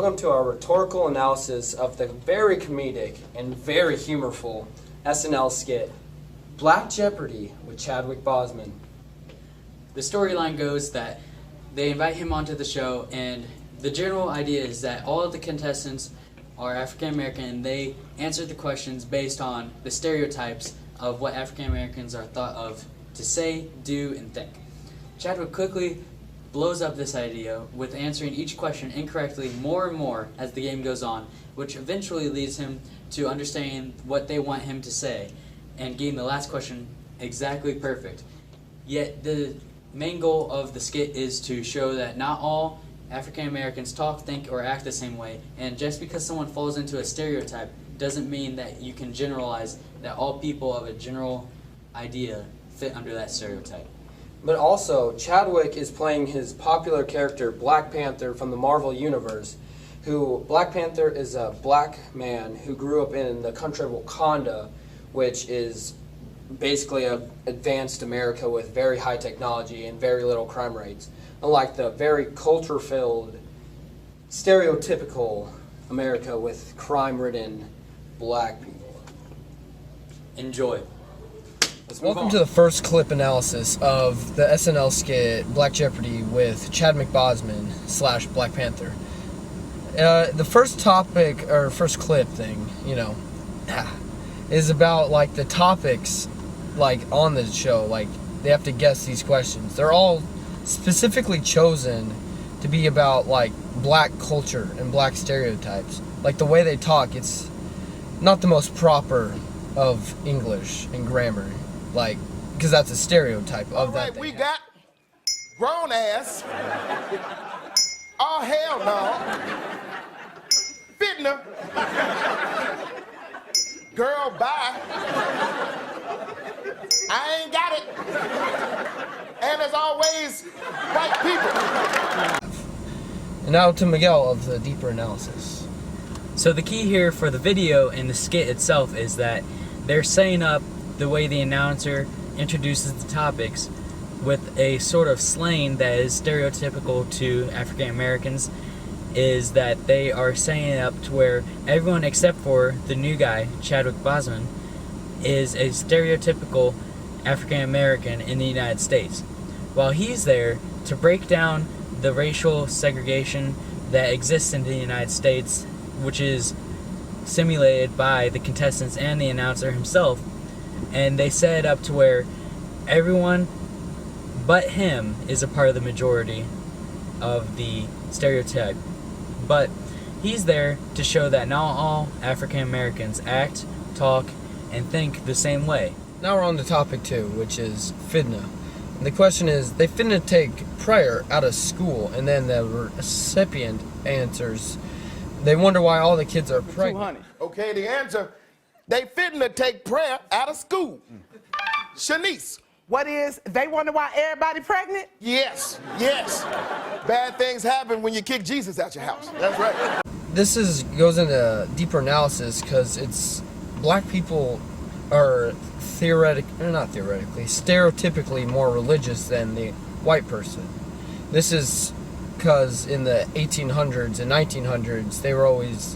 Welcome to our rhetorical analysis of the very comedic and very humorful SNL skit, Black Jeopardy with Chadwick Boseman. The storyline goes that they invite him onto the show, and the general idea is that all of the contestants are African American, and they answer the questions based on the stereotypes of what African Americans are thought of to say, do, and think. Chadwick quickly blows up this idea with answering each question incorrectly more and more as the game goes on, which eventually leads him to understanding what they want him to say and getting the last question exactly perfect. Yet the main goal of the skit is to show that not all African Americans talk, think, or act the same way, and just because someone falls into a stereotype doesn't mean that you can generalize that all people of a general idea fit under that stereotype. But also, Chadwick is playing his popular character, Black Panther, from the Marvel Universe, who, Black Panther is a black man who grew up in the country of Wakanda, which is basically an advanced America with very high technology and very little crime rates, unlike the very culture-filled, stereotypical America with crime-ridden black people. Enjoy. Welcome to the first clip analysis of the SNL skit Black Jeopardy with Chadwick Boseman / Black Panther. The first topic, or first clip thing, is about like the topics like on the show. Like they have to guess these questions. They're all specifically chosen to be about like black culture and black stereotypes. Like the way they talk, it's not the most proper of English and grammar. Like, because that's a stereotype of all that right, we got grown ass. Oh, hell no. Fitna. Girl, bye. I ain't got it. And as always, white people. And now to Miguel of the deeper analysis. So the key here for the video and the skit itself is that they're setting up the way the announcer introduces the topics with a sort of slang that is stereotypical to African Americans, is that they are setting it up to where everyone except for the new guy, Chadwick Boseman, is a stereotypical African American in the United States. While he's there to break down the racial segregation that exists in the United States, which is simulated by the contestants and the announcer himself, and they set it up to where everyone but him is a part of the majority of the stereotype. But he's there to show that not all African Americans act, talk, and think the same way. Now we're on to topic 2, which is fitna. And the question is, they finna take prayer out of school, and then the recipient answers, they wonder why all the kids are pregnant. Okay, the answer, they finna take prayer out of school. Shanice. What is, they wonder why everybody pregnant? Yes. Bad things happen when you kick Jesus out your house. That's right. This goes into deeper analysis because it's black people are stereotypically more religious than the white person. This is because in the 1800s and 1900s, they were always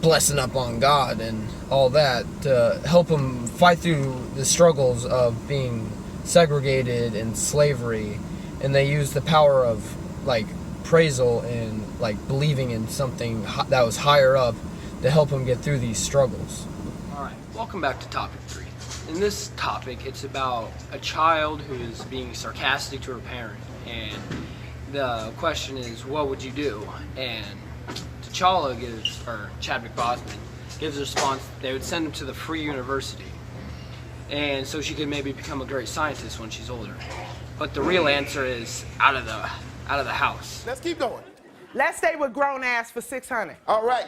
blessing up on God and all that to help them fight through the struggles of being segregated and slavery, and they used the power of like appraisal and like believing in something that was higher up to help them get through these struggles. Alright, welcome back to topic 3. In this topic, it's about a child who is being sarcastic to her parent, and the question is, what would you do? And T'Challa gives, or Chadwick Boseman, gives a response, they would send him to the free university. And so she could maybe become a great scientist when she's older. But the real answer is out of the house. Let's keep going. Let's stay with grown ass for 600. All right.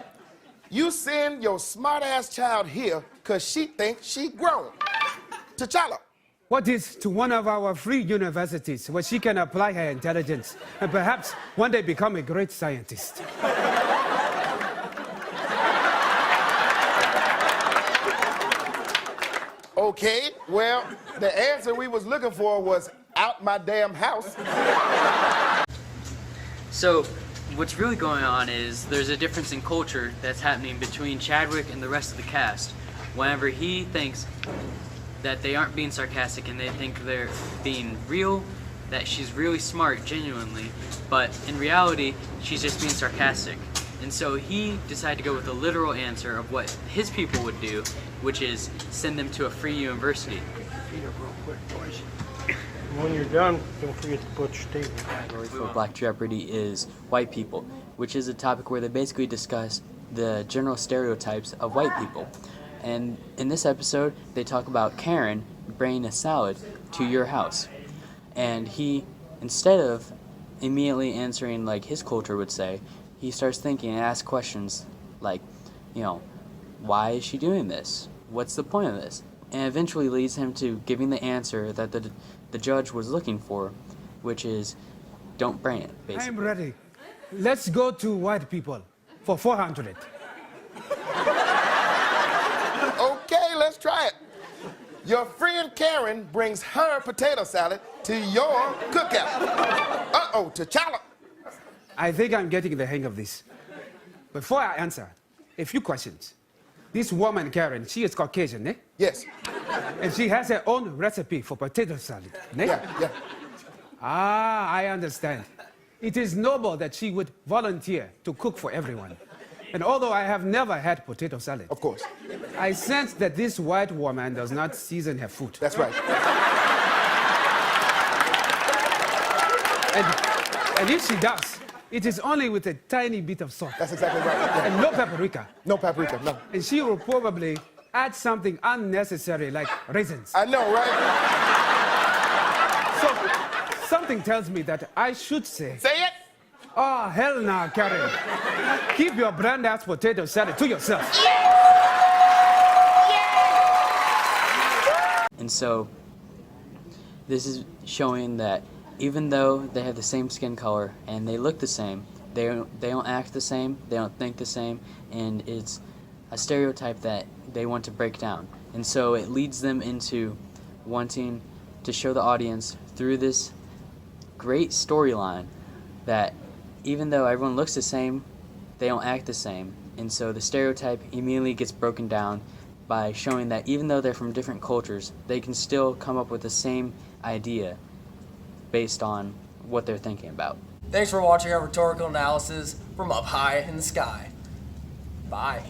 You send your smart ass child here because she thinks she grown. T'Challa. What is to one of our free universities where she can apply her intelligence and perhaps one day become a great scientist? Okay, well, the answer we was looking for was out my damn house. So what's really going on is there's a difference in culture that's happening between Chadwick and the rest of the cast. Whenever he thinks that they aren't being sarcastic and they think they're being real, that she's really smart genuinely, but in reality she's just being sarcastic. And so he decided to go with the literal answer of what his people would do, which is send them to a free university. When you're done, don't forget to put your table. Story for Black Jeopardy is white people, which is a topic where they basically discuss the general stereotypes of white people. And in this episode, they talk about Karen bringing a salad to your house. And he, instead of immediately answering like his culture would say, he starts thinking and asks questions like, why is she doing this? What's the point of this? And eventually leads him to giving the answer that the judge was looking for, which is, don't bring it, basically. I'm ready. Let's go to white people for 400. Okay, let's try it. Your friend Karen brings her potato salad to your cookout. Uh-oh, T'Challa. I think I'm getting the hang of this. Before I answer, a few questions. This woman, Karen, she is Caucasian, eh? Yes. And she has her own recipe for potato salad, eh? Yeah. Ah, I understand. It is noble that she would volunteer to cook for everyone. And although I have never had potato salad, Of course. I sense that this white woman does not season her food. That's right. And if she does, it is only with a tiny bit of salt. That's exactly right. Yeah. And no paprika. No paprika, no. And she will probably add something unnecessary like raisins. I know, right? So something tells me that I should say, Say it. oh, hell nah, Karen. Keep your brand ass potato salad to yourself. And so this is showing that even though they have the same skin color and they look the same, they don't act the same, they don't think the same, and it's a stereotype that they want to break down. And so it leads them into wanting to show the audience through this great storyline that even though everyone looks the same, they don't act the same. And so the stereotype immediately gets broken down by showing that even though they're from different cultures, they can still come up with the same idea based on what they're thinking about. Thanks for watching our rhetorical analysis from up high in the sky. Bye.